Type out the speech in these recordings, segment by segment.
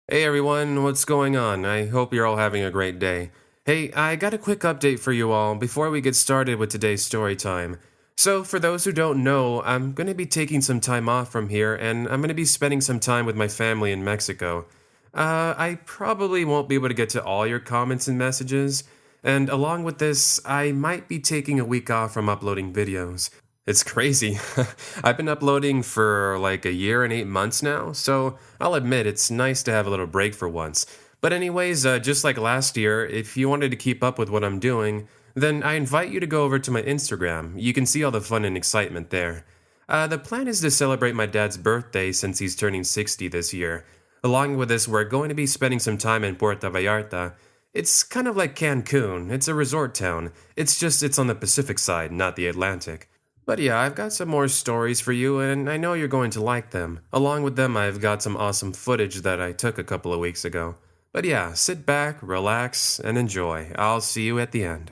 Hey everyone, what's going on? I hope you're all having a great day. Hey, I got a quick update for you all before we get started with today's story time. So, for those who don't know, I'm going to be taking some time off from here and I'm going to be spending some time with my family in Mexico. I probably won't be able to get to all your comments and messages, and along with this, I might be taking a week off from uploading videos. It's crazy. I've been uploading for like a year and 8 months now, so I'll admit it's nice to have a little break for once. But, anyways, just like last year, if you wanted to keep up with what I'm doing, then I invite you to go over to my Instagram. You can see all the fun and excitement there. The plan is to celebrate my dad's birthday since he's turning 60 this year. Along with this, we're going to be spending some time in Puerto Vallarta. It's kind of like Cancun, it's a resort town. It's on the Pacific side, not the Atlantic. But yeah, I've got some more stories for you, and I know you're going to like them. Along with them, I've got some awesome footage that I took a couple of weeks ago. But yeah, sit back, relax, and enjoy. I'll see you at the end.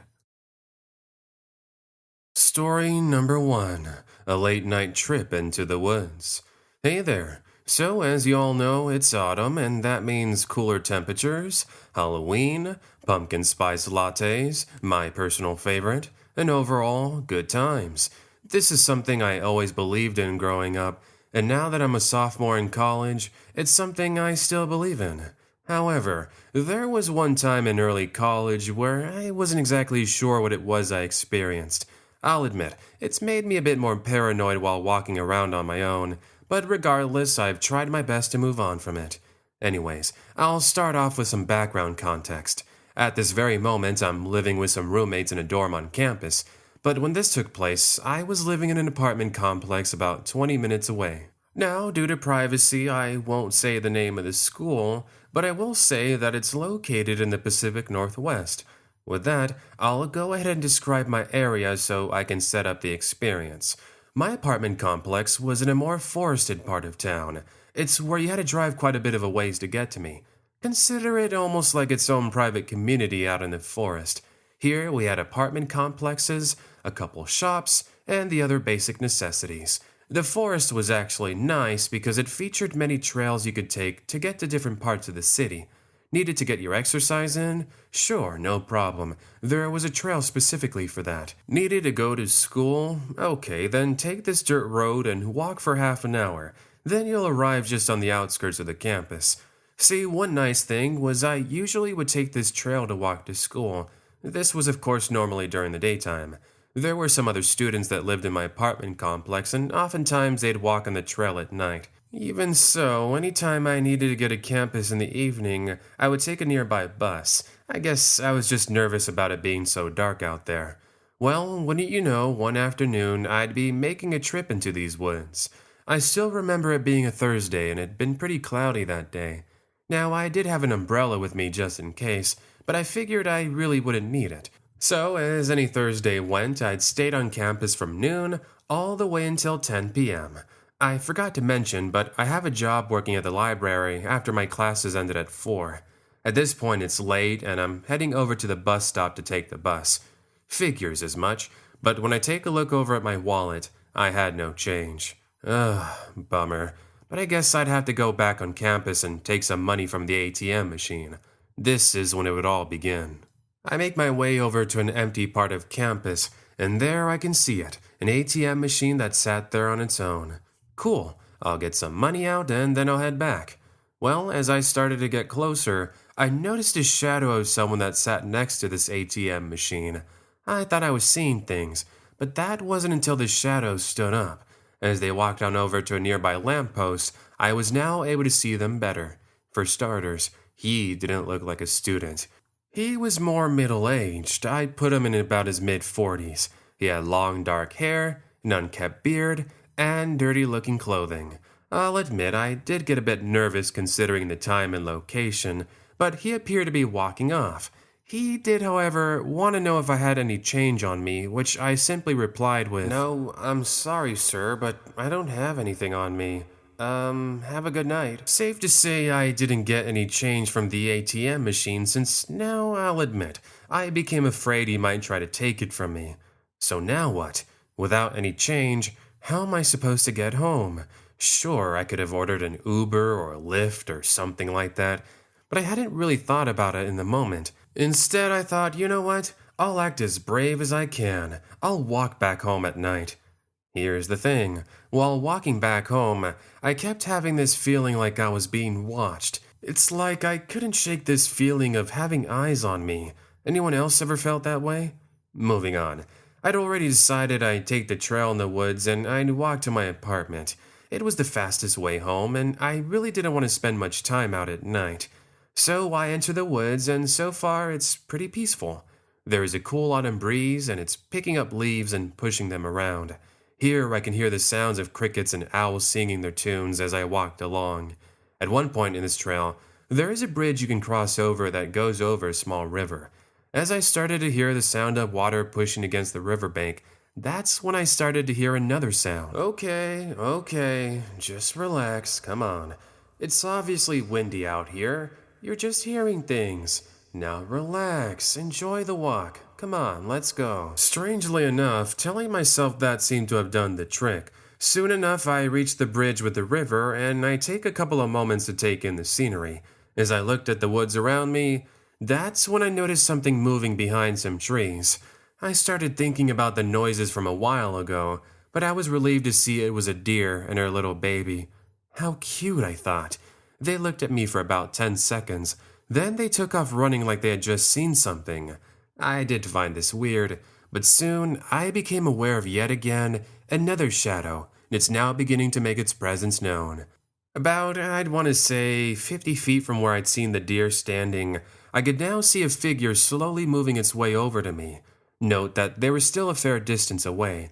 Story number 1, a late night trip into the woods. Hey there. So, as you all know, it's autumn, and that means cooler temperatures, Halloween, pumpkin spice lattes, my personal favorite, and overall, good times. This is something I always believed in growing up, and now that I'm a sophomore in college, it's something I still believe in. However, there was one time in early college where I wasn't exactly sure what it was I experienced. I'll admit, it's made me a bit more paranoid while walking around on my own, but regardless, I've tried my best to move on from it. Anyways, I'll start off with some background context. At this very moment, I'm living with some roommates in a dorm on campus, but when this took place, I was living in an apartment complex about 20 minutes away. Now, due to privacy, I won't say the name of the school, but I will say that it's located in the Pacific Northwest. With that, I'll go ahead and describe my area so I can set up the experience. My apartment complex was in a more forested part of town. It's where you had to drive quite a bit of a ways to get to me. Consider it almost like its own private community out in the forest. Here we had apartment complexes, a couple shops, and the other basic necessities. The forest was actually nice because it featured many trails you could take to get to different parts of the city. Needed to get your exercise in? Sure, no problem. There was a trail specifically for that. Needed to go to school? Okay, then take this dirt road and walk for half an hour. Then you'll arrive just on the outskirts of the campus. See, one nice thing was I usually would take this trail to walk to school. This was, of course, normally during the daytime. There were some other students that lived in my apartment complex, and oftentimes they'd walk on the trail at night. Even so, anytime I needed to get to campus in the evening, I would take a nearby bus. I guess I was just nervous about it being so dark out there. Well, wouldn't you know, one afternoon I'd be making a trip into these woods. I still remember it being a Thursday and it'd been pretty cloudy that day. Now, I did have an umbrella with me just in case, but I figured I really wouldn't need it. So, as any Thursday went, I'd stayed on campus from noon all the way until 10 p.m. I forgot to mention, but I have a job working at the library after my classes ended at 4. At this point, it's late, and I'm heading over to the bus stop to take the bus. Figures as much, but when I take a look over at my wallet, I had no change. Ugh, bummer. But I guess I'd have to go back on campus and take some money from the ATM machine. This is when it would all begin. I make my way over to an empty part of campus, and there I can see it, an ATM machine that sat there on its own. Cool, I'll get some money out and then I'll head back. Well, as I started to get closer, I noticed a shadow of someone that sat next to this ATM machine. I thought I was seeing things, but that wasn't until the shadow stood up. As they walked on over to a nearby lamppost, I was now able to see them better. For starters, he didn't look like a student. He was more middle-aged. I'd put him in about his mid-40s. He had long dark hair, an unkempt beard, and dirty-looking clothing. I'll admit I did get a bit nervous considering the time and location, but he appeared to be walking off. He did, however, want to know if I had any change on me, which I simply replied with, "No, I'm sorry, sir, but I don't have anything on me. Have a good night." Safe to say I didn't get any change from the ATM machine since now I'll admit, I became afraid he might try to take it from me. So now what? Without any change, how am I supposed to get home? Sure, I could have ordered an Uber or a Lyft or something like that, but I hadn't really thought about it in the moment. Instead, I thought, you know what? I'll act as brave as I can. I'll walk back home at night. Here's the thing. While walking back home, I kept having this feeling like I was being watched. It's like I couldn't shake this feeling of having eyes on me. Anyone else ever felt that way? Moving on. I'd already decided I'd take the trail in the woods and I'd walk to my apartment. It was the fastest way home, and I really didn't want to spend much time out at night. So I enter the woods, and so far it's pretty peaceful. There is a cool autumn breeze, and it's picking up leaves and pushing them around. Here I can hear the sounds of crickets and owls singing their tunes as I walked along. At one point in this trail, there is a bridge you can cross over that goes over a small river. As I started to hear the sound of water pushing against the riverbank, that's when I started to hear another sound. Okay, just relax, come on. It's obviously windy out here. You're just hearing things. Now relax, enjoy the walk. Come on, let's go. Strangely enough, telling myself that seemed to have done the trick. Soon enough, I reached the bridge with the river, and I take a couple of moments to take in the scenery. As I looked at the woods around me, that's when I noticed something moving behind some trees. I started thinking about the noises from a while ago, but I was relieved to see it was a deer and her little baby. How cute, I thought. They looked at me for about 10 seconds. Then they took off running like they had just seen something. I did find this weird, but soon I became aware of yet again another shadow, and it's now beginning to make its presence known. About, I'd want to say, 50 feet from where I'd seen the deer standing, I could now see a figure slowly moving its way over to me. Note that they were still a fair distance away.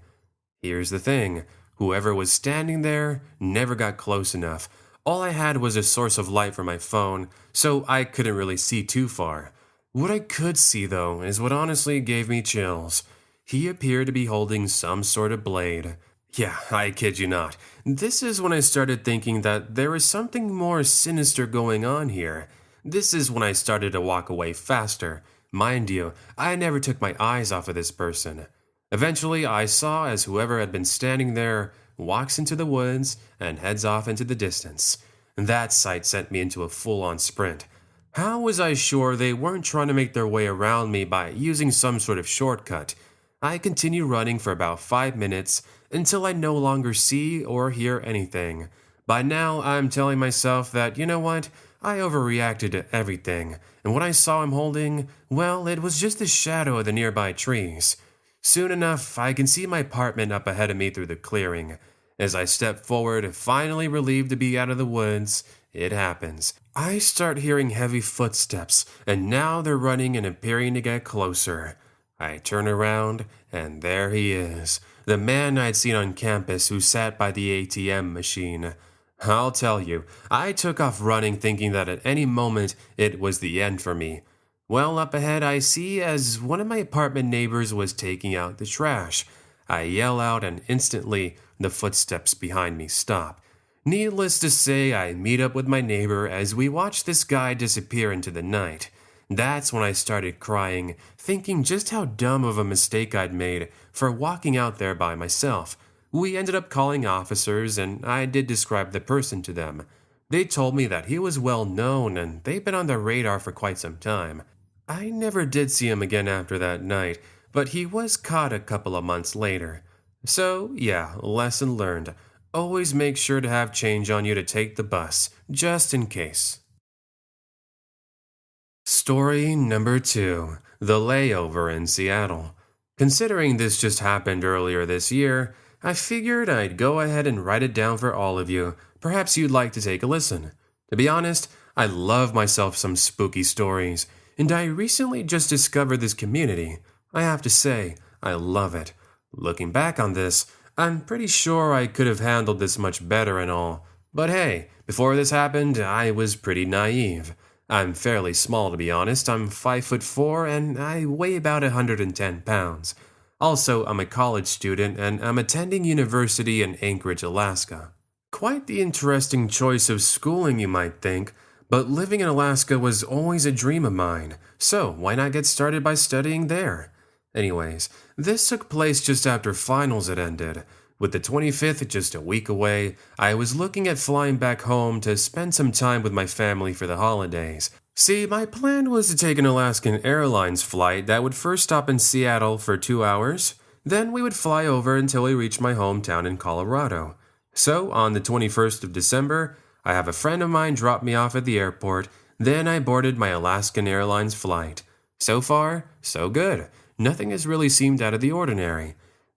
Here's the thing. Whoever was standing there never got close enough. All I had was a source of light from my phone, so I couldn't really see too far. What I could see, though, is what honestly gave me chills. He appeared to be holding some sort of blade. Yeah, I kid you not. This is when I started thinking that there is something more sinister going on here. This is when I started to walk away faster. Mind you, I never took my eyes off of this person. Eventually, I saw as whoever had been standing there walks into the woods and heads off into the distance. That sight sent me into a full-on sprint. How was I sure they weren't trying to make their way around me by using some sort of shortcut? I continued running for about 5 minutes until I no longer see or hear anything. By now, I'm telling myself that, you know what, I overreacted to everything, and what I saw him holding, well, it was just the shadow of the nearby trees. Soon enough, I can see my apartment up ahead of me through the clearing. As I step forward, finally relieved to be out of the woods, it happens. I start hearing heavy footsteps, and now they're running and appearing to get closer. I turn around, and there he is, the man I'd seen on campus who sat by the ATM machine. I'll tell you, I took off running thinking that at any moment it was the end for me. Well, up ahead I see as one of my apartment neighbors was taking out the trash. I yell out and instantly the footsteps behind me stop. Needless to say, I meet up with my neighbor as we watch this guy disappear into the night. That's when I started crying, thinking just how dumb of a mistake I'd made for walking out there by myself. We ended up calling officers, and I did describe the person to them. They told me that he was well known, and they'd been on their radar for quite some time. I never did see him again after that night, but he was caught a couple of months later. So, yeah, lesson learned. Always make sure to have change on you to take the bus, just in case. Story number 2. The layover in Seattle. Considering this just happened earlier this year, I figured I'd go ahead and write it down for all of you. Perhaps you'd like to take a listen. To be honest, I love myself some spooky stories, and I recently just discovered this community. I have to say, I love it. Looking back on this, I'm pretty sure I could have handled this much better and all. But hey, before this happened, I was pretty naive. I'm fairly small, to be honest. I'm 5'4" and I weigh about 110 pounds. Also, I'm a college student and I'm attending university in Anchorage, Alaska. Quite the interesting choice of schooling, you might think, but living in Alaska was always a dream of mine, so why not get started by studying there? Anyways, this took place just after finals had ended. With the 25th just a week away, I was looking at flying back home to spend some time with my family for the holidays. See, my plan was to take an Alaskan Airlines flight that would first stop in Seattle for 2 hours. Then we would fly over until we reached my hometown in Colorado. So, on the 21st of December, I have a friend of mine drop me off at the airport. Then I boarded my Alaskan Airlines flight. So far, so good. Nothing has really seemed out of the ordinary.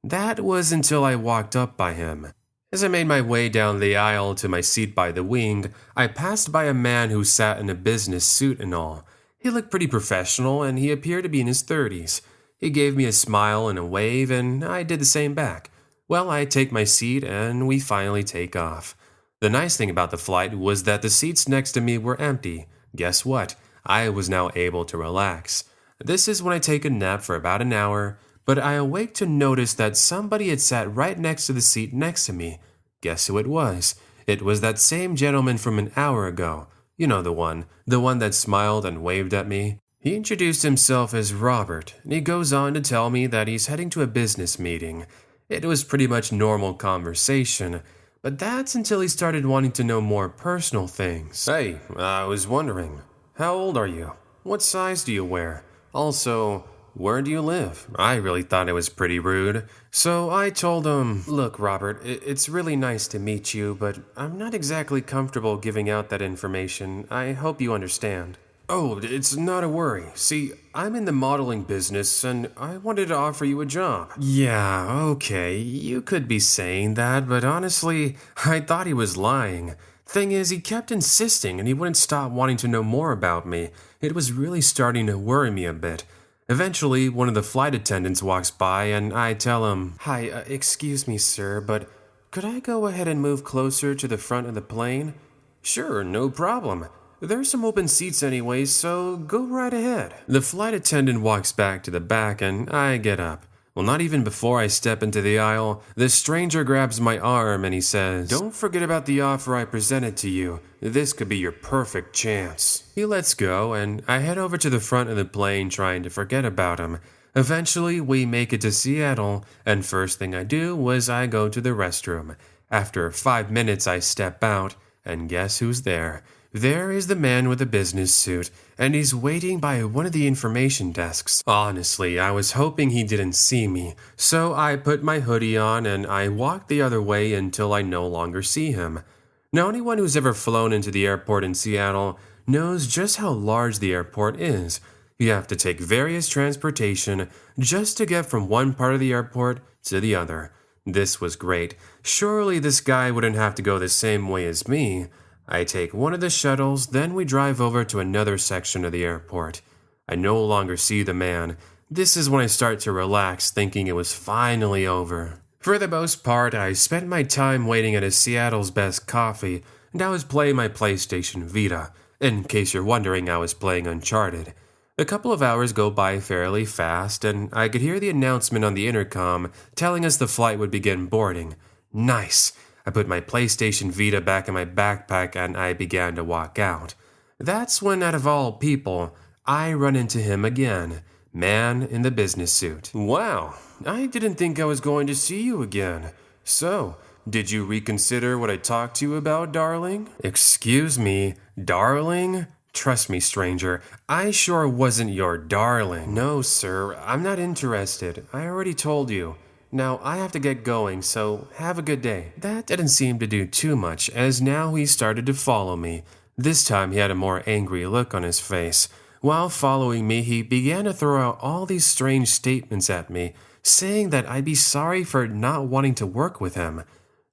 That was until I walked up by him. As I made my way down the aisle to my seat by the wing, I passed by a man who sat in a business suit and all. He looked pretty professional and he appeared to be in his 30s. He gave me a smile and a wave and I did the same back. Well, I take my seat and we finally take off. The nice thing about the flight was that the seats next to me were empty. Guess what? I was now able to relax. This is when I take a nap for about an hour, but I awake to notice that somebody had sat right next to the seat next to me. Guess who it was? It was that same gentleman from an hour ago. You know the one that smiled and waved at me. He introduced himself as Robert, and he goes on to tell me that he's heading to a business meeting. It was pretty much normal conversation, but that's until he started wanting to know more personal things. Hey, I was wondering, how old are you? What size do you wear? Also, where do you live? I really thought it was pretty rude. So I told him, look, Robert, it's really nice to meet you, but I'm not exactly comfortable giving out that information. I hope you understand. Oh, it's not a worry. See, I'm in the modeling business and I wanted to offer you a job. Yeah, okay, you could be saying that, but honestly, I thought he was lying. Thing is, he kept insisting and he wouldn't stop wanting to know more about me. It was really starting to worry me a bit. Eventually, one of the flight attendants walks by and I tell him, Hi, excuse me, sir, but could I go ahead and move closer to the front of the plane? Sure, no problem. There's some open seats anyway, so go right ahead. The flight attendant walks back to the back and I get up. Well, not even before I step into the aisle, the stranger grabs my arm and he says, Don't forget about the offer I presented to you. This could be your perfect chance. He lets go and I head over to the front of the plane trying to forget about him. Eventually, we make it to Seattle, and first thing I do was I go to the restroom. After 5 minutes, I step out, and guess who's there? There is the man with the business suit, and he's waiting by one of the information desks. Honestly, I was hoping he didn't see me, so I put my hoodie on and I walk the other way until I no longer see him. Now, anyone who's ever flown into the airport in Seattle knows just how large the airport is. You have to take various transportation just to get from one part of the airport to the other. This was great. Surely this guy wouldn't have to go the same way as me. I take one of the shuttles, then we drive over to another section of the airport. I no longer see the man. This is when I start to relax, thinking it was finally over. For the most part, I spent my time waiting at a Seattle's Best Coffee, and I was playing my PlayStation Vita. In case you're wondering, I was playing Uncharted. A couple of hours go by fairly fast, and I could hear the announcement on the intercom telling us the flight would begin boarding. Nice! I put my PlayStation Vita back in my backpack and I began to walk out. That's when, out of all people, I run into him again. Man in the business suit. Wow, I didn't think I was going to see you again. So, did you reconsider what I talked to you about, darling? Excuse me, darling? Trust me, stranger, I sure wasn't your darling. No, sir, I'm not interested. I already told you. Now, I have to get going, so have a good day. That didn't seem to do too much, as now he started to follow me. This time he had a more angry look on his face. While following me, he began to throw out all these strange statements at me, saying that I'd be sorry for not wanting to work with him.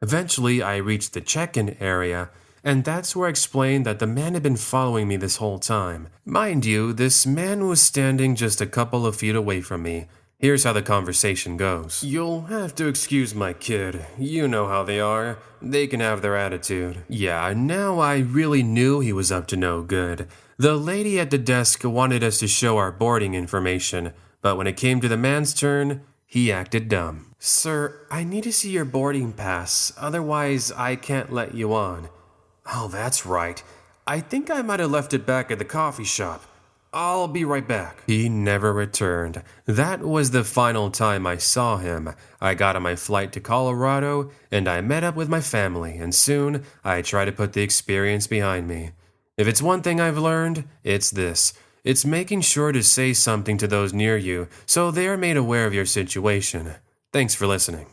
Eventually, I reached the check-in area, and that's where I explained that the man had been following me this whole time. Mind you, this man was standing just a couple of feet away from me. Here's how the conversation goes. You'll have to excuse my kid. You know how they are. They can have their attitude. Yeah, now I really knew he was up to no good. The lady at the desk wanted us to show our boarding information, but when it came to the man's turn, he acted dumb. Sir, I need to see your boarding pass, otherwise I can't let you on. Oh, that's right. I think I might have left it back at the coffee shop. I'll be right back. He never returned. That was the final time I saw him. I got on my flight to Colorado, and I met up with my family, and soon I tried to put the experience behind me. If it's one thing I've learned, it's this. It's making sure to say something to those near you so they are made aware of your situation. Thanks for listening.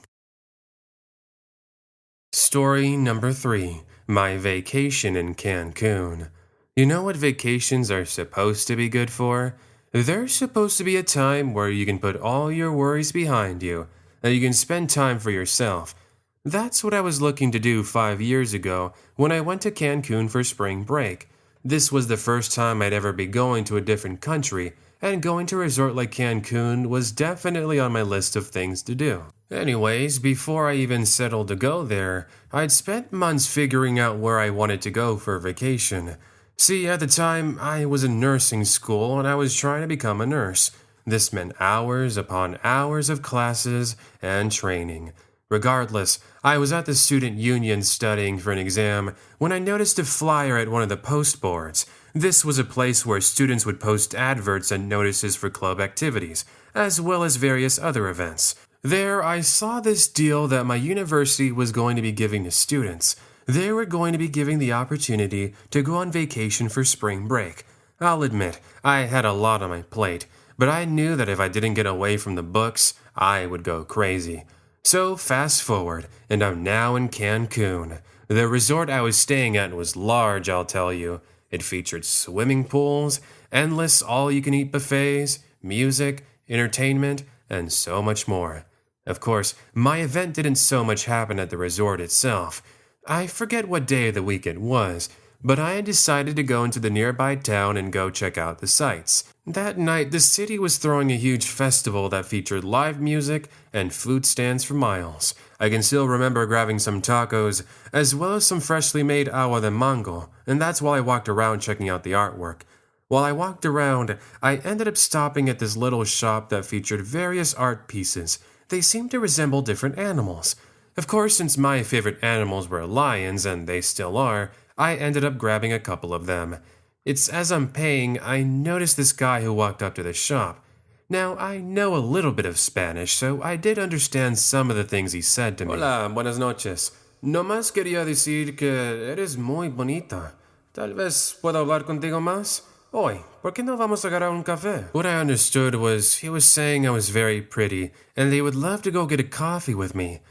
Story number 3. My vacation in Cancun. You know what vacations are supposed to be good for? They're supposed to be a time where you can put all your worries behind you, and you can spend time for yourself. That's what I was looking to do 5 years ago when I went to Cancun for spring break. This was the first time I'd ever be going to a different country, and going to a resort like Cancun was definitely on my list of things to do. Anyways, before I even settled to go there, I'd spent months figuring out where I wanted to go for vacation. See, at the time, I was in nursing school and I was trying to become a nurse. This meant hours upon hours of classes and training. Regardless, I was at the student union studying for an exam when I noticed a flyer at one of the post boards. This was a place where students would post adverts and notices for club activities, as well as various other events. There, I saw this deal that my university was going to be giving to students. They were going to be giving the opportunity to go on vacation for spring break. I'll admit, I had a lot on my plate, but I knew that if I didn't get away from the books, I would go crazy. So fast forward, and I'm now in Cancun. The resort I was staying at was large, I'll tell you. It featured swimming pools, endless all-you-can-eat buffets, music, entertainment, and so much more. Of course, my event didn't so much happen at the resort itself. I forget what day of the week it was, but I had decided to go into the nearby town and go check out the sights. That night, the city was throwing a huge festival that featured live music and food stands for miles. I can still remember grabbing some tacos, as well as some freshly made agua de mango, and that's while I walked around checking out the artwork. While I walked around, I ended up stopping at this little shop that featured various art pieces. They seemed to resemble different animals. Of course, since my favorite animals were lions, and they still are, I ended up grabbing a couple of them. It's as I'm paying, I noticed this guy who walked up to the shop. Now, I know a little bit of Spanish, so I did understand some of the things he said to me. Hola, buenas noches. Nomás quería decir que eres muy bonita. Tal vez puedo hablar contigo más? Hoy, ¿por qué no vamos a agarrar un café? What I understood was he was saying I was very pretty, and they would love to go get a coffee with me.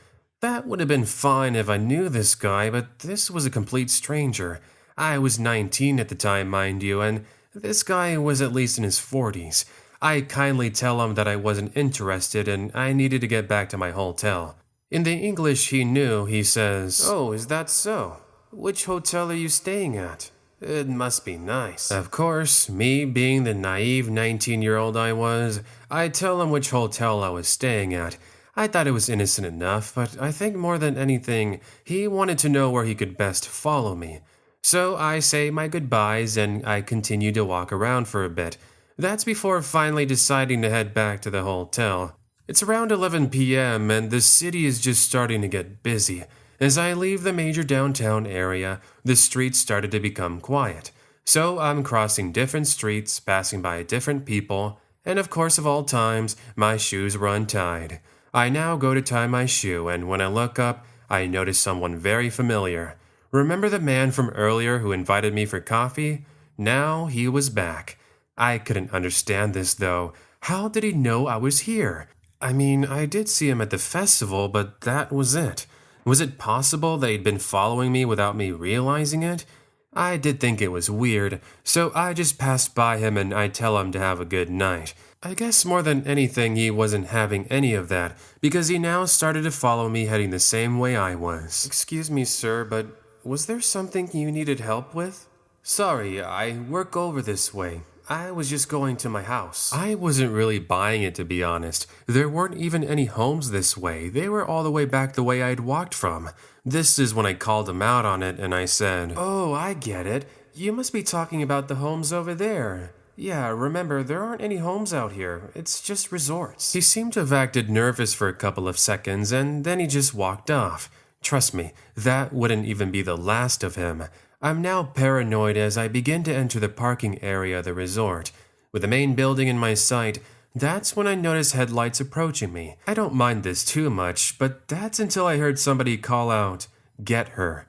That would have been fine if I knew this guy, but this was a complete stranger. I was 19 at the time, mind you, and this guy was at least in his 40s. I kindly tell him that I wasn't interested and I needed to get back to my hotel. In the English he knew, he says, "Oh, is that so? Which hotel are you staying at? It must be nice." Of course, me being the naive 19-year-old I tell him which hotel I was staying at. I thought it was innocent enough, but I think more than anything, he wanted to know where he could best follow me. So I say my goodbyes and I continue to walk around for a bit. That's before finally deciding to head back to the hotel. It's around 11 p.m. and the city is just starting to get busy. As I leave the major downtown area, the streets started to become quiet. So I'm crossing different streets, passing by different people, and of course of all times, my shoes were untied. I now go to tie my shoe, and when I look up, I notice someone very familiar. Remember the man from earlier who invited me for coffee? Now he was back. I couldn't understand this though. How did he know I was here? I mean, I did see him at the festival, but that was it. Was it possible that he'd been following me without me realizing it? I did think it was weird, so I just passed by him and I tell him to have a good night. I guess more than anything he wasn't having any of that, because he now started to follow me heading the same way I was. "Excuse me, sir, but was there something you needed help with?" "Sorry, I work over this way. I was just going to my house." I wasn't really buying it, to be honest. There weren't even any homes this way. They were all the way back the way I'd walked from. This is when I called him out on it and I said, "Oh, I get it. You must be talking about the homes over there. Yeah, remember, there aren't any homes out here. It's just resorts." He seemed to have acted nervous for a couple of seconds and then he just walked off. Trust me, that wouldn't even be the last of him. I'm now paranoid as I begin to enter the parking area of the resort. With the main building in my sight, that's when I noticed headlights approaching me. I don't mind this too much, but that's until I heard somebody call out, "Get her."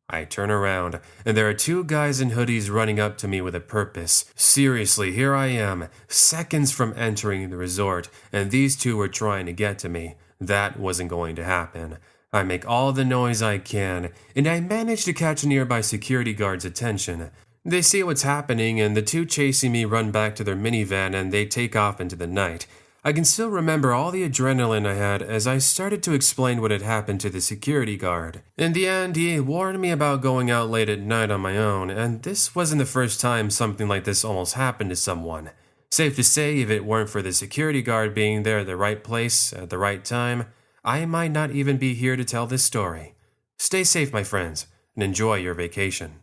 I turn around, and there are two guys in hoodies running up to me with a purpose. Seriously, here I am, seconds from entering the resort, and these two were trying to get to me. That wasn't going to happen. I make all the noise I can, and I manage to catch a nearby security guard's attention. They see what's happening, and the two chasing me run back to their minivan and they take off into the night. I can still remember all the adrenaline I had as I started to explain what had happened to the security guard. In the end, he warned me about going out late at night on my own, and this wasn't the first time something like this almost happened to someone. Safe to say, if it weren't for the security guard being there at the right place at the right time, I might not even be here to tell this story. Stay safe, my friends, and enjoy your vacation.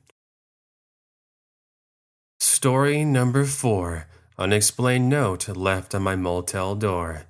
Story number 4. Unexplained note left on my motel door.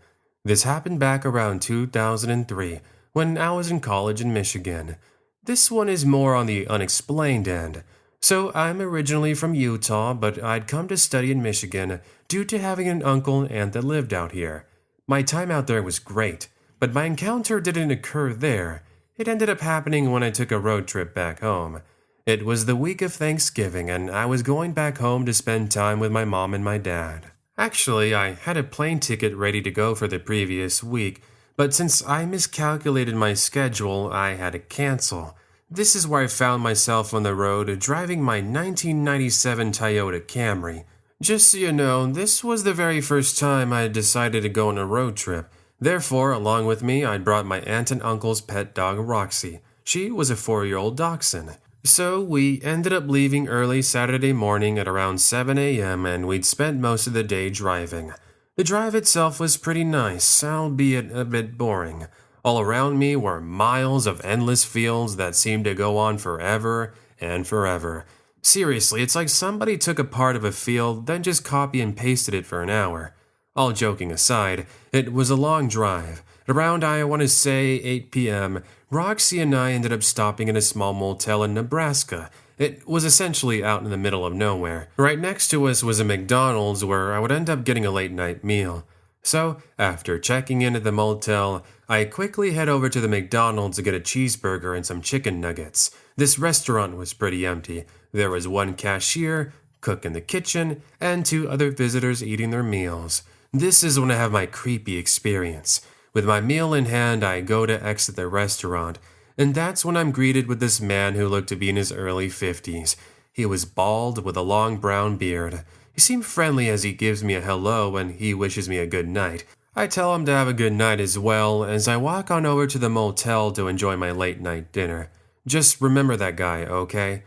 This happened back around 2003 when I was in college in Michigan. This one is more on the unexplained end. So I'm originally from Utah, but I'd come to study in Michigan due to having an uncle and aunt that lived out here. My time out there was great, but my encounter didn't occur there. It ended up happening when I took a road trip back home. It was the week of Thanksgiving, and I was going back home to spend time with my mom and my dad. Actually, I had a plane ticket ready to go for the previous week, but since I miscalculated my schedule, I had to cancel. This is where I found myself on the road driving my 1997 Toyota Camry. Just so you know, this was the very first time I had decided to go on a road trip. Therefore, along with me, I brought my aunt and uncle's pet dog, Roxy. She was a 4-year-old dachshund. So we ended up leaving early Saturday morning at around 7 a.m. and we'd spent most of the day driving. The drive itself was pretty nice, albeit a bit boring. All around me were miles of endless fields that seemed to go on forever and forever. Seriously, it's like somebody took a part of a field, then just copy and pasted it for an hour. All joking aside, it was a long drive. Around, I want to say, 8 p.m., Roxy and I ended up stopping in a small motel in Nebraska. It was essentially out in the middle of nowhere. Right next to us was a McDonald's where I would end up getting a late-night meal. So, after checking in at the motel, I quickly head over to the McDonald's to get a cheeseburger and some chicken nuggets. This restaurant was pretty empty. There was one cashier, cook in the kitchen, and 2 other visitors eating their meals. This is when I have my creepy experience. With my meal in hand, I go to exit the restaurant, and that's when I'm greeted with this man who looked to be in his early 50s. He was bald with a long brown beard. He seemed friendly as he gives me a hello and he wishes me a good night. I tell him to have a good night as well as I walk on over to the motel to enjoy my late night dinner. Just remember that guy, okay?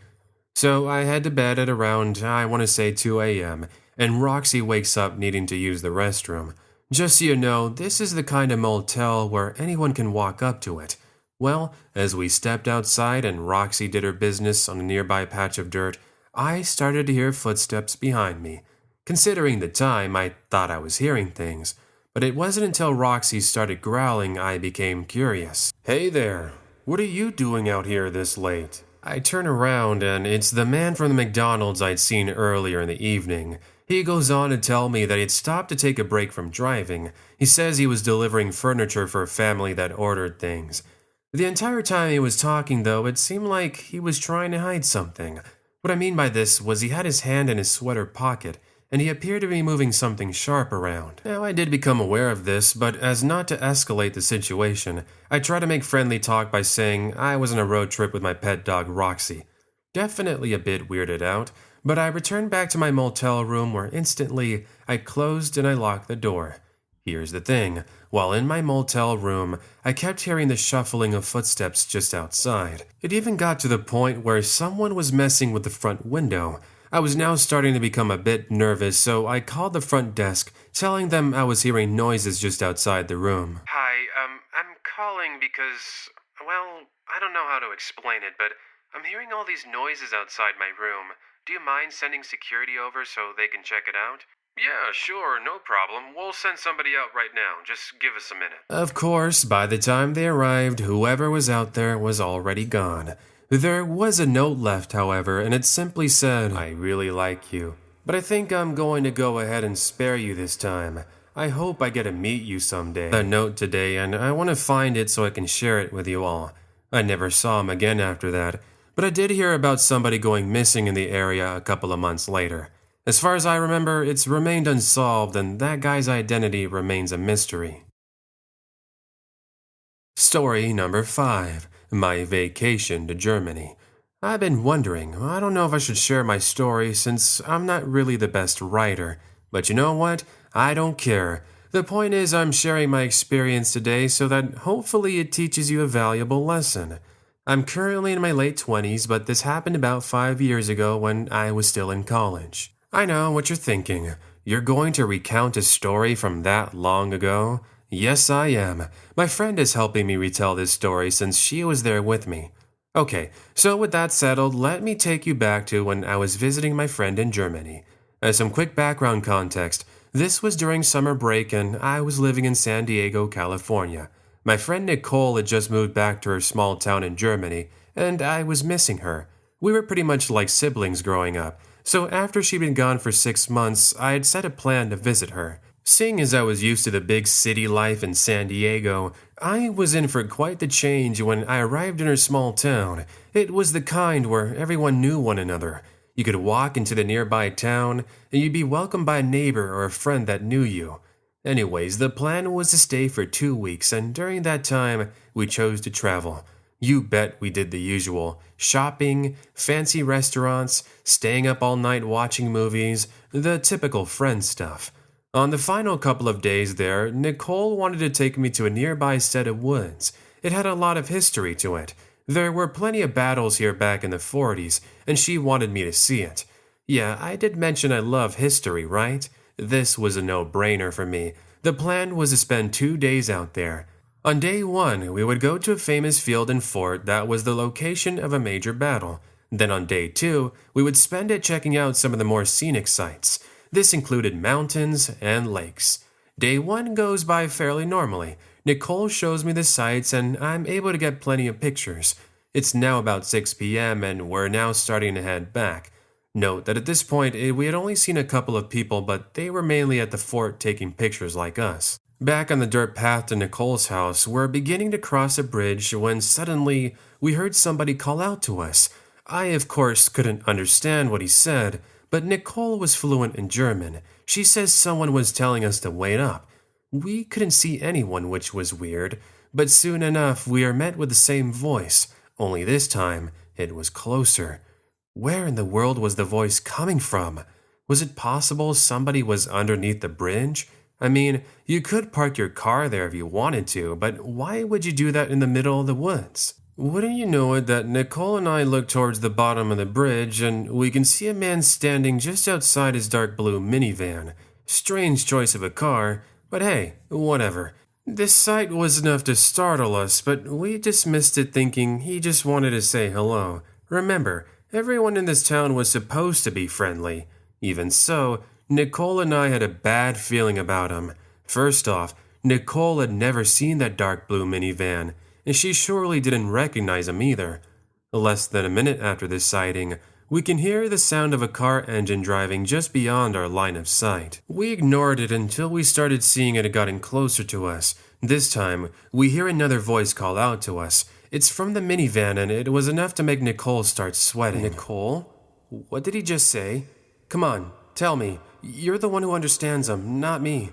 So I head to bed at around, I want to say 2 a.m., and Roxy wakes up needing to use the restroom. Just so you know, this is the kind of motel where anyone can walk up to it. Well, as we stepped outside and Roxy did her business on a nearby patch of dirt, I started to hear footsteps behind me. Considering the time, I thought I was hearing things, but it wasn't until Roxy started growling I became curious. "Hey there, what are you doing out here this late?" I turn around and it's the man from the McDonald's I'd seen earlier in the evening. He goes on to tell me that he'd stopped to take a break from driving. He says he was delivering furniture for a family that ordered things. The entire time he was talking, though, it seemed like he was trying to hide something. What I mean by this was he had his hand in his sweater pocket, and he appeared to be moving something sharp around. Now, I did become aware of this, but as not to escalate the situation, I tried to make friendly talk by saying I was on a road trip with my pet dog, Roxy. Definitely a bit weirded out, but I returned back to my motel room where instantly I closed and I locked the door. Here's the thing. While in my motel room, I kept hearing the shuffling of footsteps just outside. It even got to the point where someone was messing with the front window. I was now starting to become a bit nervous, so I called the front desk, telling them I was hearing noises just outside the room. "Hi, I'm calling because, well, I don't know how to explain it, but I'm hearing all these noises outside my room. Do you mind sending security over so they can check it out?" "Yeah, sure, no problem. We'll send somebody out right now. Just give us a minute." Of course, by the time they arrived, whoever was out there was already gone. There was a note left, however, and it simply said, "I really like you. but I think I'm going to go ahead and spare you this time. I hope I get to meet you someday. A note today, and I want to find it so I can share it with you all. I never saw him again after that, but I did hear about somebody going missing in the area a couple of months later. As far as I remember, it's remained unsolved, and that guy's identity remains a mystery. Story number 5. My vacation to Germany. I've been wondering, I don't know if I should share my story since I'm not really the best writer, but you know what? I don't care. The point is I'm sharing my experience today so that hopefully it teaches you a valuable lesson. I'm currently in my late 20s, but this happened about 5 years ago when I was still in college. I know what you're thinking. You're going to recount a story from that long ago? Yes, I am. My friend is helping me retell this story since she was there with me. Okay, so with that settled, let me take you back to when I was visiting my friend in Germany. As some quick background context, this was during summer break and I was living in San Diego, California. My friend Nicole had just moved back to her small town in Germany, and I was missing her. We were pretty much like siblings growing up, so after she'd been gone for 6 months, I had set a plan to visit her. Seeing as I was used to the big city life in San Diego, I was in for quite the change when I arrived in her small town. It was the kind where everyone knew one another. You could walk into the nearby town, and you'd be welcomed by a neighbor or a friend that knew you. Anyways, the plan was to stay for 2 weeks, and during that time, we chose to travel. You bet we did the usual. Shopping, fancy restaurants, staying up all night watching movies, the typical friend stuff. On the final couple of days there, Nicole wanted to take me to a nearby set of woods. It had a lot of history to it. There were plenty of battles here back in the 40s, and she wanted me to see it. Yeah, I did mention I love history, right? This was a no-brainer for me. The plan was to spend 2 days out there. On day 1, we would go to a famous field and fort that was the location of a major battle. Then on day 2, we would spend it checking out some of the more scenic sites. This included mountains and lakes. Day 1 goes by fairly normally. Nicole shows me the sights and I'm able to get plenty of pictures. It's now about 6 p.m. and we're now starting to head back. Note that at this point we had only seen a couple of people, but they were mainly at the fort taking pictures like us. Back on the dirt path to Nicole's house, we're beginning to cross a bridge when suddenly we heard somebody call out to us. I, of course, couldn't understand what he said, but Nicole was fluent in German. She says someone was telling us to wait up. We couldn't see anyone, which was weird, but soon enough we are met with the same voice, only this time it was closer. Where in the world was the voice coming from? Was it possible somebody was underneath the bridge? I mean, you could park your car there if you wanted to, but why would you do that in the middle of the woods? Wouldn't you know it that Nicole and I look towards the bottom of the bridge and we can see a man standing just outside his dark blue minivan. Strange choice of a car, but hey, whatever. This sight was enough to startle us, but we dismissed it thinking he just wanted to say hello. Remember, everyone in this town was supposed to be friendly. Even so, Nicole and I had a bad feeling about him. First off, Nicole had never seen that dark blue minivan, and she surely didn't recognize him either. Less than a minute after this sighting, we can hear the sound of a car engine driving just beyond our line of sight. We ignored it until we started seeing it had gotten closer to us. This time, we hear another voice call out to us. It's from the minivan, and it was enough to make Nicole start sweating. Nicole? What did he just say? Come on, tell me. You're the one who understands him, not me.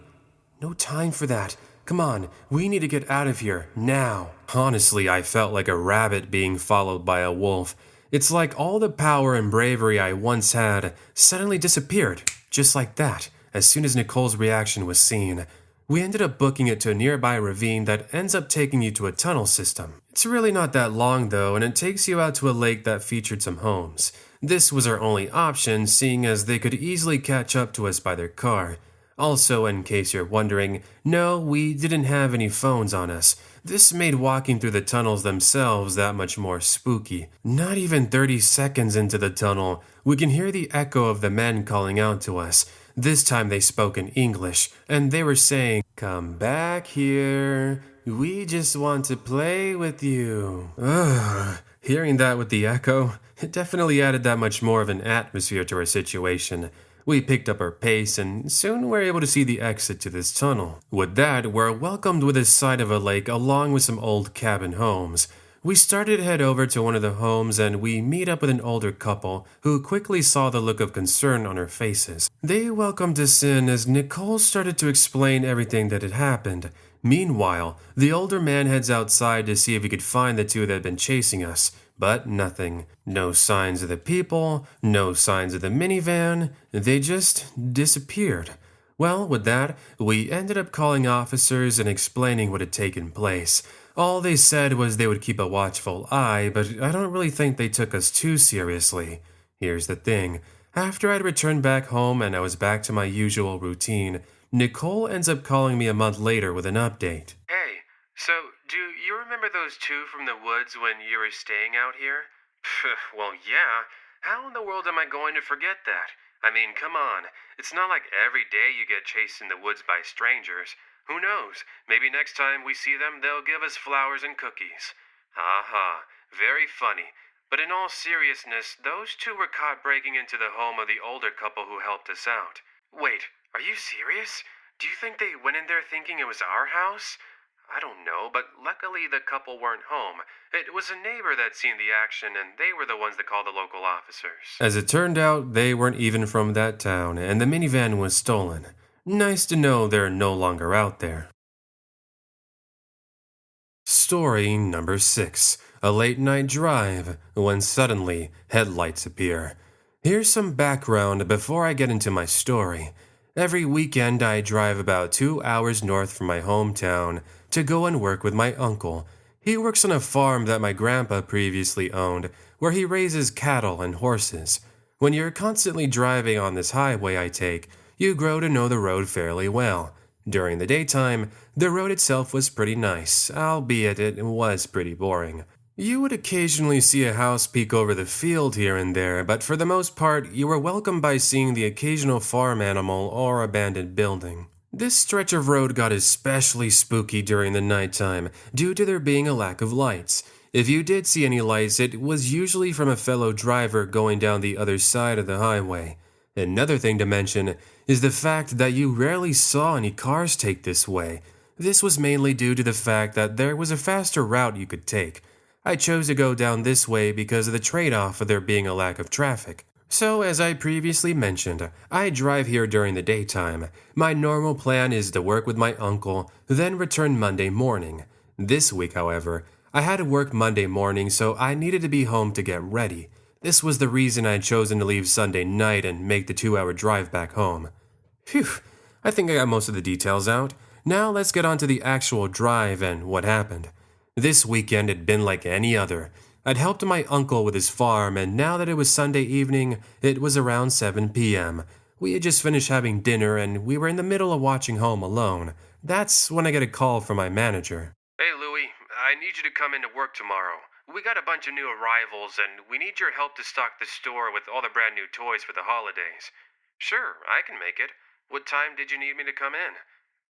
No time for that. Come on, we need to get out of here, now. Honestly, I felt like a rabbit being followed by a wolf. It's like all the power and bravery I once had suddenly disappeared, just like that, as soon as Nicole's reaction was seen. We ended up booking it to a nearby ravine that ends up taking you to a tunnel system. It's really not that long though, and it takes you out to a lake that featured some homes. This was our only option, seeing as they could easily catch up to us by their car. Also, in case you're wondering, no, we didn't have any phones on us. This made walking through the tunnels themselves that much more spooky. Not even 30 seconds into the tunnel, we can hear the echo of the men calling out to us. This time they spoke in English, and they were saying, "Come back here. We just want to play with you." Ugh. Hearing that with the echo, it definitely added that much more of an atmosphere to our situation. We picked up our pace and soon were able to see the exit to this tunnel. With that, we're welcomed with a sight of a lake along with some old cabin homes. We started to head over to one of the homes and we meet up with an older couple who quickly saw the look of concern on our faces. They welcomed us in as Nicole started to explain everything that had happened. Meanwhile, the older man heads outside to see if he could find the two that had been chasing us, but nothing. No signs of the people, no signs of the minivan, they just disappeared. Well, with that, we ended up calling officers and explaining what had taken place. All they said was they would keep a watchful eye, but I don't really think they took us too seriously. Here's the thing. After I'd returned back home and I was back to my usual routine, Nicole ends up calling me a month later with an update. Hey, so do you remember those two from the woods when you were staying out here? Well, yeah. How in the world am I going to forget that? I mean, come on. It's not like every day you get chased in the woods by strangers. Who knows? Maybe next time we see them, they'll give us flowers and cookies. Aha, very funny. But in all seriousness, those two were caught breaking into the home of the older couple who helped us out. Wait, are you serious? Do you think they went in there thinking it was our house? I don't know, but luckily the couple weren't home. It was a neighbor that seen the action, and they were the ones that called the local officers. As it turned out, they weren't even from that town, and the minivan was stolen. Nice to know they're no longer out there. Story number 6. A late night drive when suddenly headlights appear. Here's some background before I get into my story. Every weekend I drive about 2 hours north from my hometown to go and work with my uncle. He works on a farm that my grandpa previously owned, where he raises cattle and horses. When you're constantly driving on this highway I take, you grow to know the road fairly well. During the daytime, the road itself was pretty nice, albeit it was pretty boring. You would occasionally see a house peek over the field here and there, but for the most part, you were welcomed by seeing the occasional farm animal or abandoned building. This stretch of road got especially spooky during the nighttime, due to there being a lack of lights. If you did see any lights, it was usually from a fellow driver going down the other side of the highway. Another thing to mention is the fact that you rarely saw any cars take this way. This was mainly due to the fact that there was a faster route you could take. I chose to go down this way because of the trade-off of there being a lack of traffic. So, as I previously mentioned, I drive here during the daytime. My normal plan is to work with my uncle, then return Monday morning. This week, however, I had to work Monday morning, so I needed to be home to get ready. This was the reason I had chosen to leave Sunday night and make the 2-hour drive back home. Phew, I think I got most of the details out. Now let's get on to the actual drive and what happened. This weekend had been like any other. I'd helped my uncle with his farm, and now that it was Sunday evening, it was around 7 p.m. We had just finished having dinner, and we were in the middle of watching Home Alone. That's when I get a call from my manager. Hey, Louie, I need you to come into work tomorrow. We got a bunch of new arrivals, and we need your help to stock the store with all the brand new toys for the holidays. Sure, I can make it. What time did you need me to come in?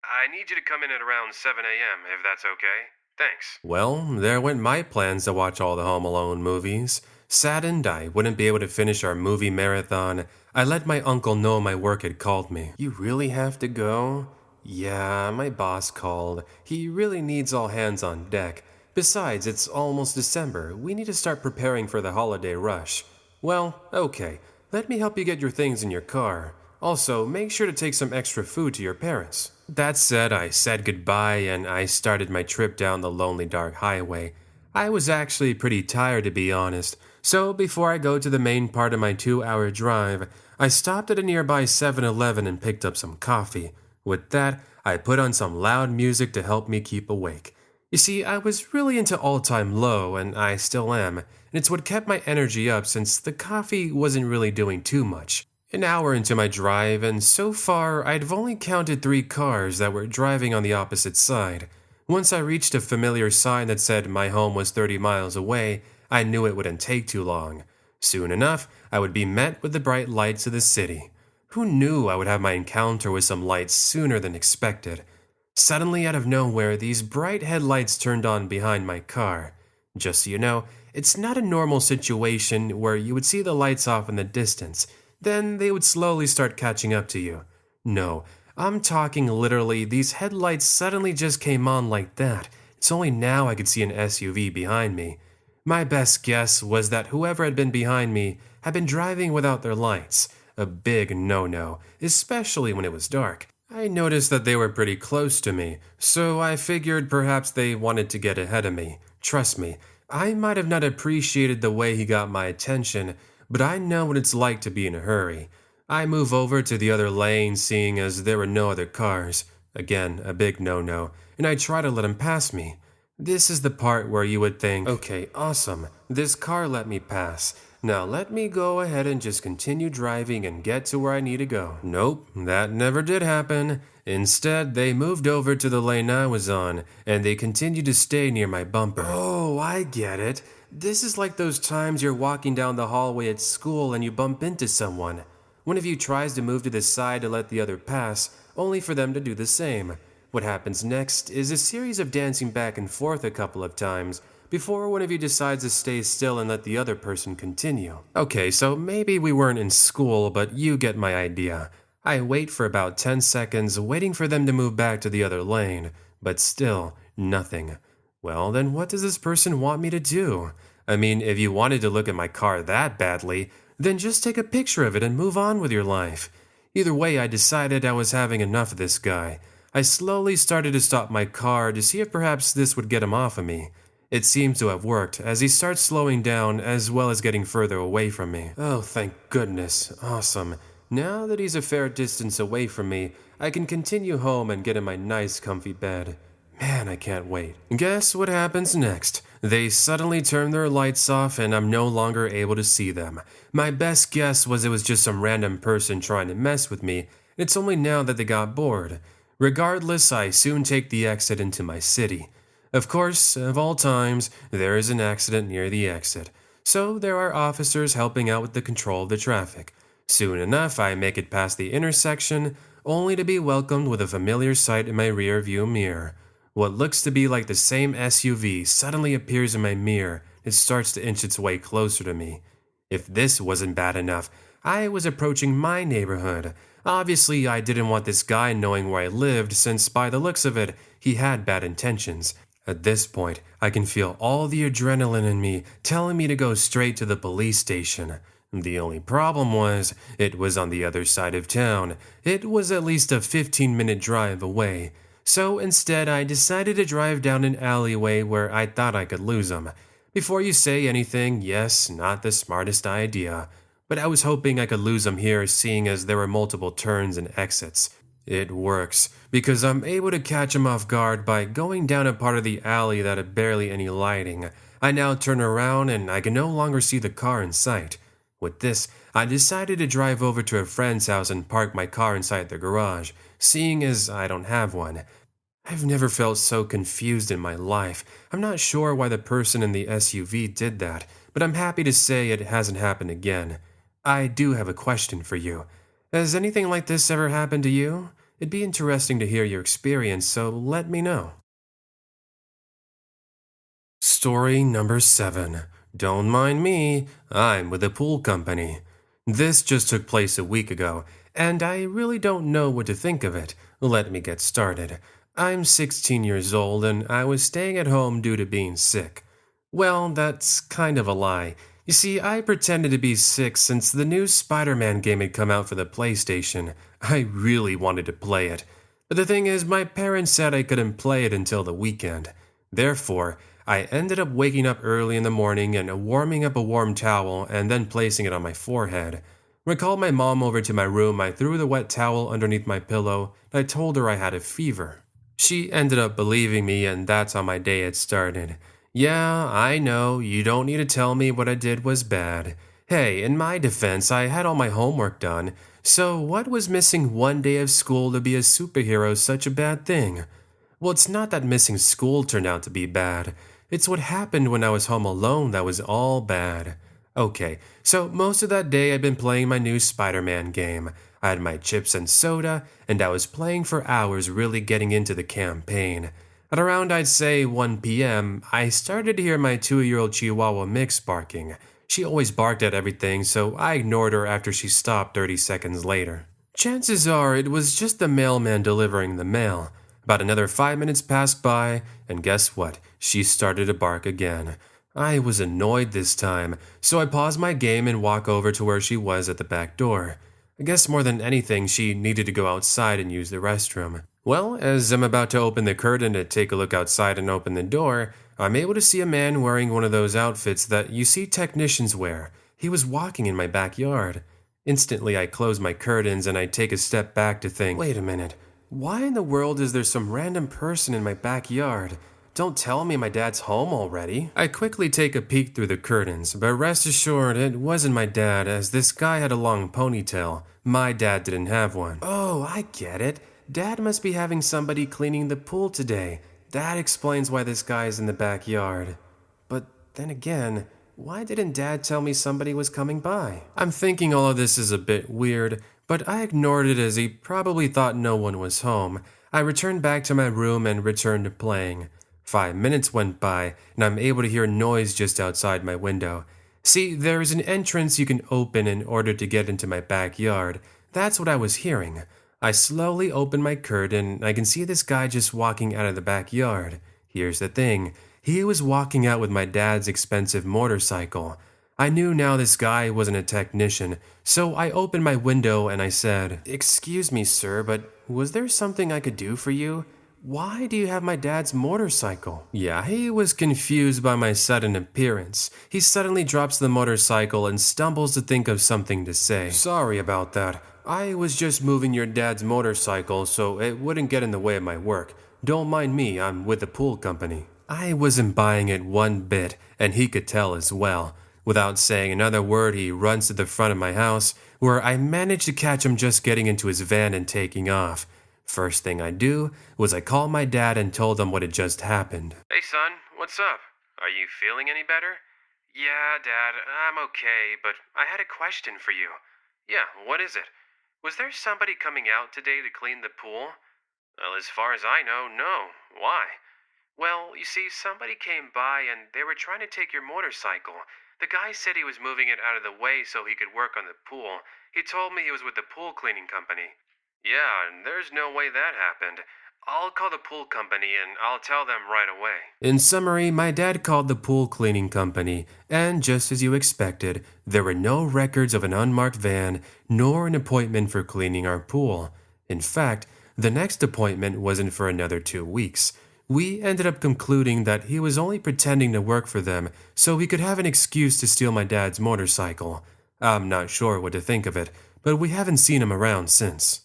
I need you to come in at around 7 a.m., if that's okay. Thanks. Well, there went my plans to watch all the Home Alone movies. Saddened I wouldn't be able to finish our movie marathon, I let my uncle know my work had called me. You really have to go? Yeah, my boss called. He really needs all hands on deck. Besides, it's almost December. We need to start preparing for the holiday rush. Well, okay. Let me help you get your things in your car. Also, make sure to take some extra food to your parents. That said, I said goodbye and I started my trip down the lonely dark highway. I was actually pretty tired, to be honest. So before I go to the main part of my 2-hour drive, I stopped at a nearby 7-Eleven and picked up some coffee. With that, I put on some loud music to help me keep awake. You see, I was really into All-Time Low, and I still am, and it's what kept my energy up since the coffee wasn't really doing too much. An hour into my drive, and so far I'd only counted 3 cars that were driving on the opposite side. Once I reached a familiar sign that said my home was 30 miles away, I knew it wouldn't take too long. Soon enough, I would be met with the bright lights of the city. Who knew I would have my encounter with some lights sooner than expected? Suddenly, out of nowhere, these bright headlights turned on behind my car. Just so you know, it's not a normal situation where you would see the lights off in the distance. then they would slowly start catching up to you. No, I'm talking literally, these headlights suddenly just came on like that. It's only now I could see an SUV behind me. My best guess was that whoever had been behind me had been driving without their lights. A big no-no, especially when it was dark. I noticed that they were pretty close to me, so I figured perhaps they wanted to get ahead of me. Trust me, I might have not appreciated the way he got my attention, but I know what it's like to be in a hurry. I move over to the other lane, seeing as there were no other cars. Again, a big no-no, and I try to let him pass me. This is the part where you would think, okay, awesome, this car let me pass. Now let me go ahead and just continue driving and get to where I need to go. Nope, that never did happen. Instead, they moved over to the lane I was on, and they continued to stay near my bumper. Oh, I get it. This is like those times you're walking down the hallway at school and you bump into someone. One of you tries to move to the side to let the other pass, only for them to do the same. What happens next is a series of dancing back and forth a couple of times before one of you decides to stay still and let the other person continue. Okay, so maybe we weren't in school, but you get my idea. I wait for about 10 seconds, waiting for them to move back to the other lane, but still, nothing. Well, then what does this person want me to do? I mean, if you wanted to look at my car that badly, then just take a picture of it and move on with your life. Either way, I decided I was having enough of this guy. I slowly started to stop my car to see if perhaps this would get him off of me. It seems to have worked, as he starts slowing down as well as getting further away from me. Oh, thank goodness. Awesome. Now that he's a fair distance away from me, I can continue home and get in my nice comfy bed. Man, I can't wait. Guess what happens next? They suddenly turn their lights off and I'm no longer able to see them. My best guess was it was just some random person trying to mess with me. It's only now that they got bored. Regardless, I soon take the exit into my city. Of course, of all times, there is an accident near the exit, so there are officers helping out with the control of the traffic. Soon enough, I make it past the intersection, only to be welcomed with a familiar sight in my rear view mirror. What looks to be like the same SUV suddenly appears in my mirror. It starts to inch its way closer to me. If this wasn't bad enough, I was approaching my neighborhood. Obviously, I didn't want this guy knowing where I lived, since by the looks of it, he had bad intentions. At this point, I can feel all the adrenaline in me telling me to go straight to the police station. The only problem was, it was on the other side of town. It was at least a 15-minute drive away. So instead, I decided to drive down an alleyway where I thought I could lose him. Before you say anything, yes, not the smartest idea. But I was hoping I could lose him here, seeing as there were multiple turns and exits. It works, because I'm able to catch him off guard by going down a part of the alley that had barely any lighting. I now turn around and I can no longer see the car in sight. With this, I decided to drive over to a friend's house and park my car inside the garage, seeing as I don't have one. I've never felt so confused in my life. I'm not sure why the person in the SUV did that, but I'm happy to say it hasn't happened again. I do have a question for you. Has anything like this ever happened to you? It'd be interesting to hear your experience, so let me know. Story number 7. Don't mind me, I'm with a pool company. This just took place a week ago, and I really don't know what to think of it. Let me get started. I'm 16 years old, and I was staying at home due to being sick. Well, that's kind of a lie. You see, I pretended to be sick since the new Spider-Man game had come out for the PlayStation. I really wanted to play it. But the thing is, my parents said I couldn't play it until the weekend. Therefore, I ended up waking up early in the morning and warming up a warm towel and then placing it on my forehead. When I called my mom over to my room, I threw the wet towel underneath my pillow and I told her I had a fever. She ended up believing me, and that's how my day had started. Yeah, I know, you don't need to tell me what I did was bad. Hey, in my defense, I had all my homework done, so what was missing one day of school to be a superhero such a bad thing? Well, it's not that missing school turned out to be bad. It's what happened when I was home alone that was all bad. Okay, so most of that day I'd been playing my new Spider-Man game. I had my chips and soda, and I was playing for hours, really getting into the campaign. At around, I'd say, 1 p.m., I started to hear my 2-year-old Chihuahua mix barking. She always barked at everything, so I ignored her after she stopped 30 seconds later. Chances are it was just the mailman delivering the mail. About another 5 minutes passed by, and guess what? She started to bark again. I was annoyed this time, so I paused my game and walked over to where she was at the back door. I guess more than anything, she needed to go outside and use the restroom. Well, as I'm about to open the curtain to take a look outside and open the door, I'm able to see a man wearing one of those outfits that you see technicians wear. He was walking in my backyard. Instantly, I close my curtains and I take a step back to think, wait a minute, why in the world is there some random person in my backyard? Don't tell me my dad's home already. I quickly take a peek through the curtains, but rest assured it wasn't my dad, as this guy had a long ponytail. My dad didn't have one. Oh, I get it. Dad must be having somebody cleaning the pool today. That explains why this guy is in the backyard. But then again, why didn't Dad tell me somebody was coming by? I'm thinking all of this is a bit weird, but I ignored it as he probably thought no one was home. I returned back to my room and returned to playing. 5 minutes went by, and I'm able to hear noise just outside my window. See, there is an entrance you can open in order to get into my backyard. That's what I was hearing. I slowly open my curtain. I can see this guy just walking out of the backyard. Here's the thing. He was walking out with my dad's expensive motorcycle. I knew now this guy wasn't a technician, so I opened my window and I said, "Excuse me, sir, but was there something I could do for you? Why do you have my dad's motorcycle?" Yeah, he was confused by my sudden appearance. He suddenly drops the motorcycle and stumbles to think of something to say. "Sorry about that. I was just moving your dad's motorcycle so it wouldn't get in the way of my work. Don't mind me, I'm with the pool company." I wasn't buying it one bit, and he could tell as well. Without saying another word, he runs to the front of my house, where I managed to catch him just getting into his van and taking off. First thing I do was I called my dad and told him what had just happened. Hey, son, what's up? Are you feeling any better? Yeah, Dad, I'm okay, but I had a question for you. Yeah, what is it? Was there somebody coming out today to clean the pool? Well, as far as I know, no. Why? Well, you see, somebody came by and they were trying to take your motorcycle. The guy said he was moving it out of the way so he could work on the pool. He told me he was with the pool cleaning company. Yeah, and there's no way that happened. I'll call the pool company and I'll tell them right away. In summary, my dad called the pool cleaning company, and just as you expected, there were no records of an unmarked van nor an appointment for cleaning our pool. In fact, the next appointment wasn't for another 2 weeks. We ended up concluding that he was only pretending to work for them so he could have an excuse to steal my dad's motorcycle. I'm not sure what to think of it, but we haven't seen him around since.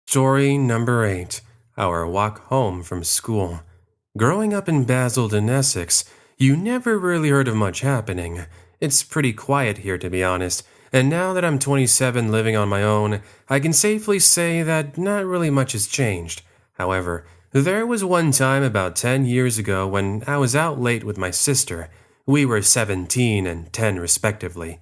Story number 8. Our walk home from school. Growing up in Basildon, Essex, you never really heard of much happening. It's pretty quiet here, to be honest, and now that I'm 27 living on my own, I can safely say that not really much has changed. However, there was one time about 10 years ago when I was out late with my sister. We were 17 and 10 respectively.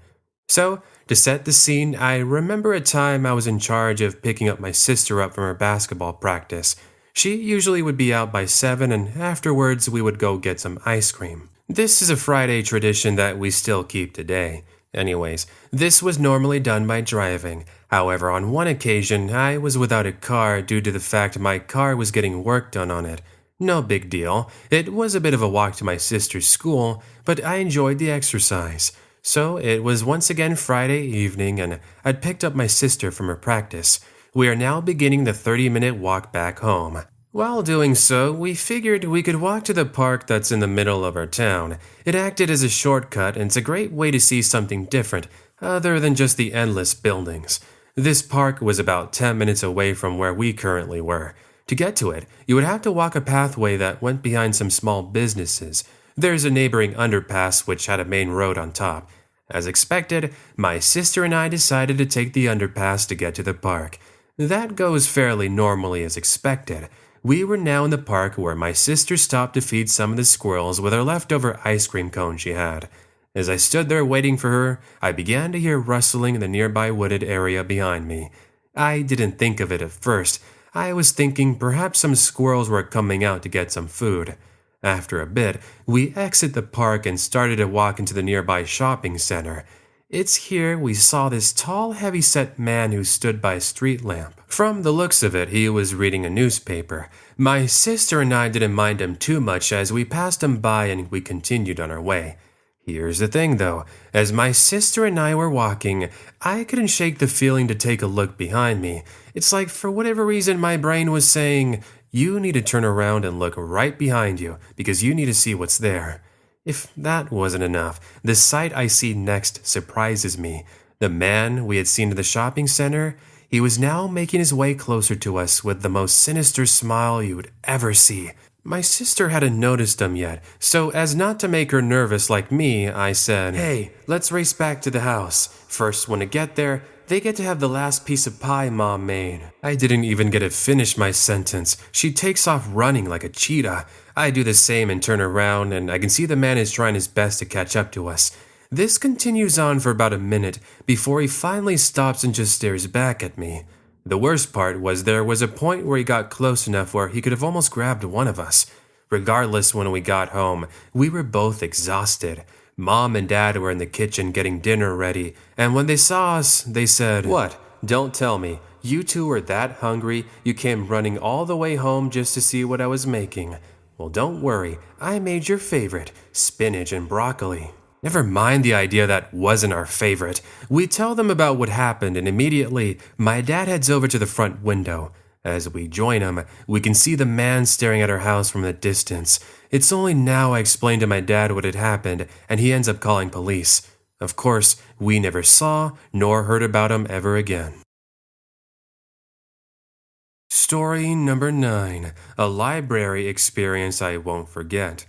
So, to set the scene, I remember a time I was in charge of picking up my sister up from her basketball practice. She usually would be out by 7 and afterwards we would go get some ice cream. This is a Friday tradition that we still keep today. Anyways, this was normally done by driving. However, on one occasion, I was without a car due to the fact my car was getting work done on it. No big deal. It was a bit of a walk to my sister's school, but I enjoyed the exercise. So it was once again Friday evening and I'd picked up my sister from her practice. We are now beginning the 30-minute walk back home. While doing so, we figured we could walk to the park that's in the middle of our town. It acted as a shortcut and it's a great way to see something different, other than just the endless buildings. This park was about 10 minutes away from where we currently were. To get to it, you would have to walk a pathway that went behind some small businesses. There's a neighboring underpass which had a main road on top. As expected, my sister and I decided to take the underpass to get to the park. That goes fairly normally as expected. We were now in the park where my sister stopped to feed some of the squirrels with her leftover ice cream cone she had. As I stood there waiting for her, I began to hear rustling in the nearby wooded area behind me. I didn't think of it at first. I was thinking perhaps some squirrels were coming out to get some food. After a bit, we exit the park and started to walk into the nearby shopping center. It's here we saw this tall, heavy-set man who stood by a street lamp. From the looks of it, he was reading a newspaper. My sister and I didn't mind him too much as we passed him by and we continued on our way. Here's the thing though, as my sister and I were walking, I couldn't shake the feeling to take a look behind me. It's like for whatever reason my brain was saying, you need to turn around and look right behind you because you need to see what's there. If that wasn't enough, the sight I see next surprises me. The man we had seen at the shopping center, he was now making his way closer to us with the most sinister smile you would ever see. My sister hadn't noticed him yet, so as not to make her nervous like me, I said, "Hey, let's race back to the house. First one to get there, they get to have the last piece of pie Mom made." I didn't even get to finish my sentence. She takes off running like a cheetah. I do the same and turn around, and I can see the man is trying his best to catch up to us. This continues on for about a minute before he finally stops and just stares back at me. The worst part was there was a point where he got close enough where he could have almost grabbed one of us. Regardless, when we got home, we were both exhausted. Mom and Dad were in the kitchen getting dinner ready, and when they saw us, they said, "What? Don't tell me. You two were that hungry, you came running all the way home just to see what I was making. Well, don't worry. I made your favorite, spinach and broccoli." Never mind the idea that wasn't our favorite. We tell them about what happened, and immediately, my dad heads over to the front window. As we join him, we can see the man staring at our house from the distance. It's only now I explain to my dad what had happened, and he ends up calling police. Of course, we never saw nor heard about him ever again. Story number 9, a library experience I won't forget.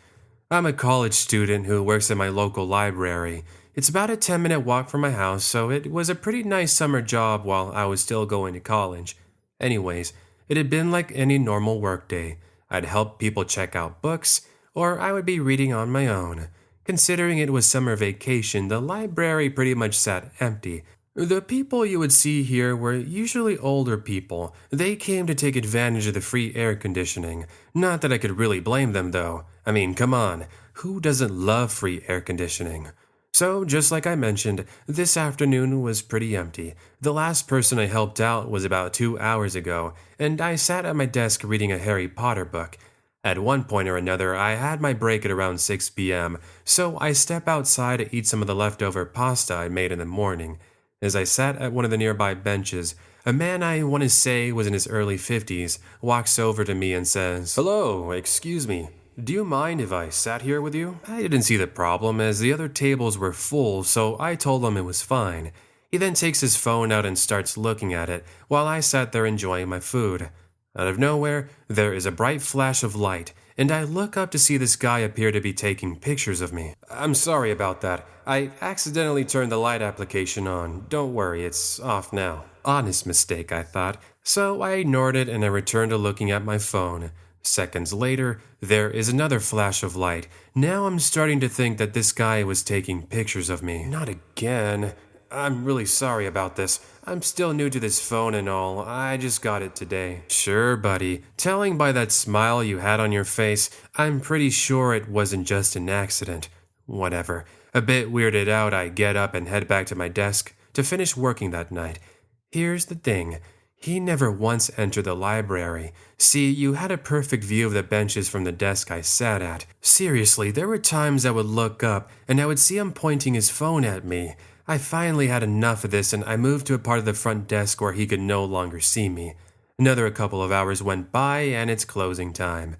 I'm a college student who works at my local library. It's about a 10-minute walk from my house, so it was a pretty nice summer job while I was still going to college. Anyways, it had been like any normal workday. I'd help people check out books, or I would be reading on my own. Considering it was summer vacation, the library pretty much sat empty. The people you would see here were usually older people. They came to take advantage of the free air conditioning. Not that I could really blame them, though. I mean, come on, who doesn't love free air conditioning? So, just like I mentioned, this afternoon was pretty empty. The last person I helped out was about 2 hours ago, and I sat at my desk reading a Harry Potter book. At one point or another, I had my break at around 6 p.m., so I step outside to eat some of the leftover pasta I made in the morning. As I sat at one of the nearby benches, a man I want to say was in his early 50s walks over to me and says, "Hello, excuse me. Do you mind if I sat here with you?" I didn't see the problem as the other tables were full, so I told him it was fine. He then takes his phone out and starts looking at it while I sat there enjoying my food. Out of nowhere, there is a bright flash of light, and I look up to see this guy appear to be taking pictures of me. "I'm sorry about that. I accidentally turned the light application on. Don't worry, it's off now." Honest mistake, I thought. So I ignored it and I returned to looking at my phone. Seconds later, there is another flash of light. Now I'm starting to think that this guy was taking pictures of me. Not again. "I'm really sorry about this. I'm still new to this phone and all. I just got it today." "Sure, buddy. Telling by that smile you had on your face, I'm pretty sure it wasn't just an accident." Whatever. A bit weirded out, I get up and head back to my desk to finish working that night. Here's the thing. He never once entered the library. See, you had a perfect view of the benches from the desk I sat at. Seriously, there were times I would look up and I would see him pointing his phone at me. I finally had enough of this and I moved to a part of the front desk where he could no longer see me. Another couple of hours went by and it's closing time.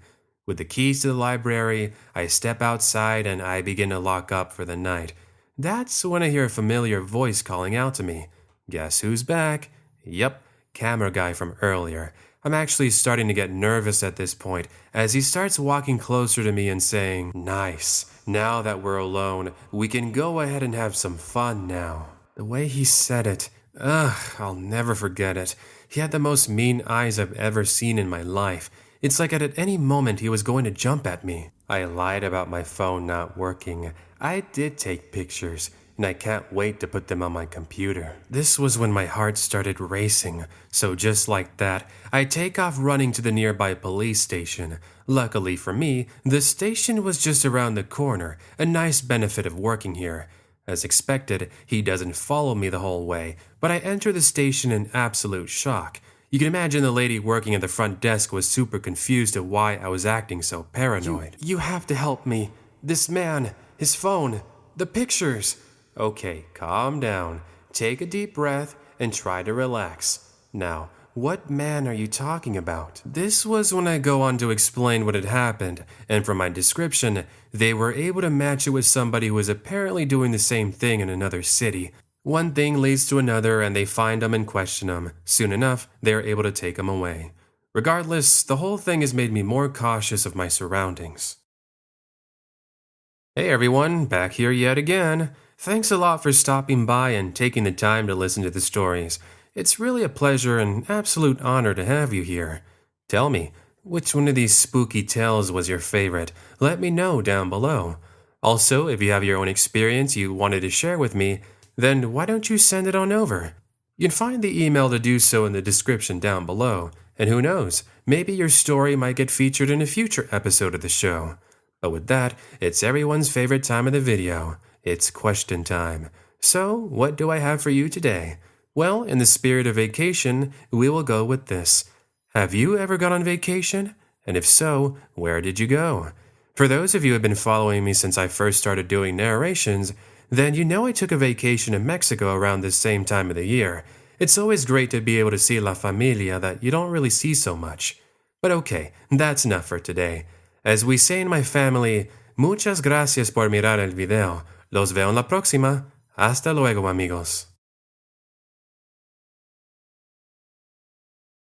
With the keys to the library, I step outside and I begin to lock up for the night. That's when I hear a familiar voice calling out to me. Guess who's back? Yep, camera guy from earlier. I'm actually starting to get nervous at this point as he starts walking closer to me and saying, "Nice. Now that we're alone, we can go ahead and have some fun now." The way he said it, I'll never forget it. He had the most mean eyes I've ever seen in my life. It's like at any moment he was going to jump at me. I lied about my phone not working. I did take pictures. and I can't wait to put them on my computer. This was when my heart started racing, so just like that, I take off running to the nearby police station. Luckily for me, the station was just around the corner, a nice benefit of working here. As expected, he doesn't follow me the whole way, but I enter the station in absolute shock. You can imagine the lady working at the front desk was super confused at why I was acting so paranoid. You have to help me. This man, his phone, the pictures. Okay, calm down. Take a deep breath and try to relax. Now, what man are you talking about? This was when I go on to explain what had happened, and from my description, they were able to match it with somebody who was apparently doing the same thing in another city. One thing leads to another, and they find him and question him. Soon enough, they are able to take him away. Regardless, the whole thing has made me more cautious of my surroundings. Hey everyone, back here yet again. Thanks a lot for stopping by and taking the time to listen to the stories. It's really a pleasure and absolute honor to have you here. Tell me, which one of these spooky tales was your favorite? Let me know down below. Also, if you have your own experience you wanted to share with me, then why don't you send it on over? You can find the email to do so in the description down below. And who knows, maybe your story might get featured in a future episode of the show. But with that, it's everyone's favorite time of the video. It's question time. So, what do I have for you today? Well, in the spirit of vacation, we will go with this. Have you ever gone on vacation? And if so, where did you go? For those of you who have been following me since I first started doing narrations, then you know I took a vacation in Mexico around this same time of the year. It's always great to be able to see La Familia that you don't really see so much. But okay, that's enough for today. As we say in my family, muchas gracias por mirar el video. Los veo en la próxima. Hasta luego, amigos.